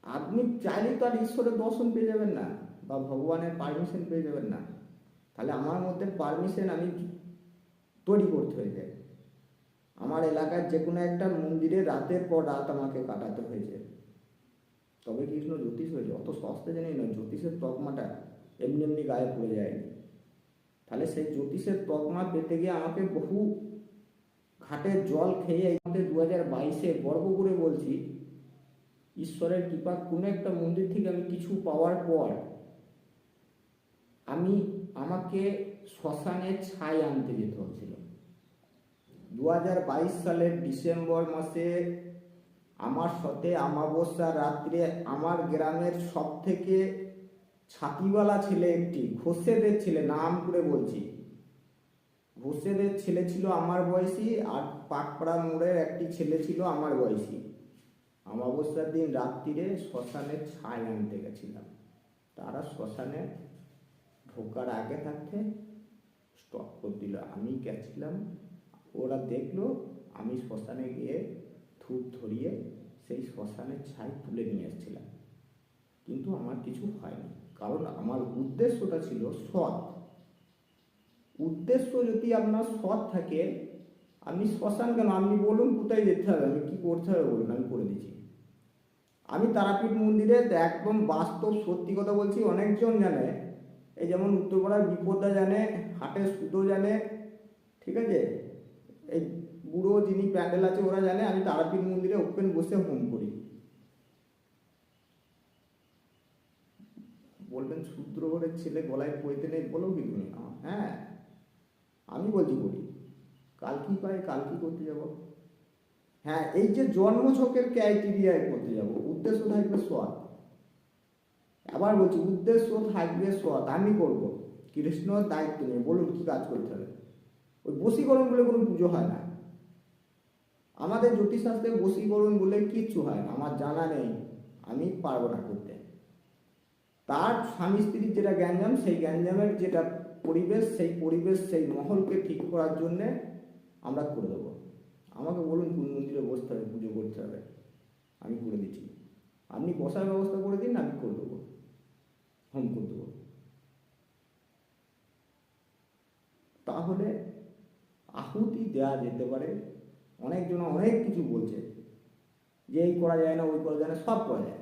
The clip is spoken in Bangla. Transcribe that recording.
আপনি চাইলেই তো আর ঈশ্বরের দর্শন পেয়ে যাবেন না, বা ভগবানের পারমিশন পেয়ে যাবেন না। তাহলে আমার মধ্যে পারমিশন আমি তৈরি করতে হয়ে যায়। আমার এলাকার যে কোনো একটা মন্দিরে রাতের পর রাত আমাকে কাটাতে হয়েছে, তবে কৃষ্ণ জ্যোতিষ হয়েছে। অত সস্তা জানি না, জ্যোতিষের তকমাটা এমনি এমনি গায়ে পড়ে যায়নি। তাহলে সেই জ্যোতিষের তকমা পেতে গিয়ে আমাকে বহু ঘাটের জল খেয়ে এই 2022-এ গর্ব করে বলছি, ঈশ্বরের কৃপা কোনো একটা মন্দির থেকে আমি কিছু পাওয়ার পর আমাকে শ্মশানে ছাই আনতে যেতে হচ্ছিল। 2022 সালের ডিসেম্বর মাসে আমার সাথে অমাবস্যার রাত্রে আমার গ্রামের সব থেকে ছাতিওয়ালা ছেলে একটি, ঘোষেদের ছেলে, নাম করে বলছি, ঘোষেদের ছেলে ছিল আমার বয়সী, আর পাকপাড়া মোড়ের একটি ছেলে ছিল আমার বয়সী। অমাবস্যার দিন রাত্রিরে শ্মশানে ছাই আনতে গেছিলাম। তারা শ্মশানে ঢোকার আগে থাকতে স্টপ করে দিল। আমি গেছিলাম, ওরা দেখলো আমি শ্মশানে গিয়ে ধূপ ধরিয়ে সেই শ্মশানের ছাই তুলে নিয়ে এসেছিলাম, কিন্তু আমার কিছু হয়নি, কারণ আমার উদ্দেশ্যটা ছিল সৎ। উদ্দেশ্য যদি আপনার সৎ থাকে, আপনি শ্মশান কেন, আপনি বলুন কোথায় যেতে হবে, আমি কি করতে হবে বলুন, আমি করে দিচ্ছি। আমি তারাপীঠ মন্দিরে একদম বাস্তব সত্যি কথা বলছি, অনেকজন জানে, এই যেমন উত্তরপাড়ার বিপদা জানে, হাটের সুতো জানে, ঠিক আছে, এই বুড়ো যিনি প্যান্ডেল আছে ওরা জানে, আমি তারাপীঠ মন্দিরে ওপেন বসে হোম করি। বলবেন শূদ্র ঘরের ছেলে গলায় পইতে নেই, বলো কি তুমি? হ্যাঁ, আমি বলছি করি। কাল কি পাই, কাল কি করতে যাব? হ্যাঁ, এই যে জন্মছকের ক্রাইটেরিয়ায় করতে যাব, উদ্দেশ্য থাকবে সৎ। আবার বলছি, উদ্দেশ্য থাকবে সৎ, আমি করব, কৃষ্ণর দায়িত্ব নিয়ে। বলুন কি কাজ করতে হবে? ওই বশীকরণ বলে কোনো পুজো হয় না আমাদের জ্যোতিষশাস্ত্রে, বশীকরণ বলে কিচ্ছু হয় না, আমার জানা নেই, আমি পারবো না করতে। তার স্বামী স্ত্রীর যেটা গ্যাঞ্জাম, সেই গ্যাঞ্জামের যেটা পরিবেশ, সেই পরিবেশ, সেই মহলকে ঠিক করার জন্যে আমরা করে দেবো। আমাকে বলুন কোন মন্দিরে বসতে হবে, পুজো করতে হবে, আমি করে দিচ্ছি। আপনি বসার ব্যবস্থা করে দিন, আমি করে দেবো, হোম করে দেবো। তাহলে আহুতি দেওয়া যেতে পারে। অনেকজন অনেক কিছু বলছে যে এই করা যায় না, ওই করা যায় না, সব করা যায়।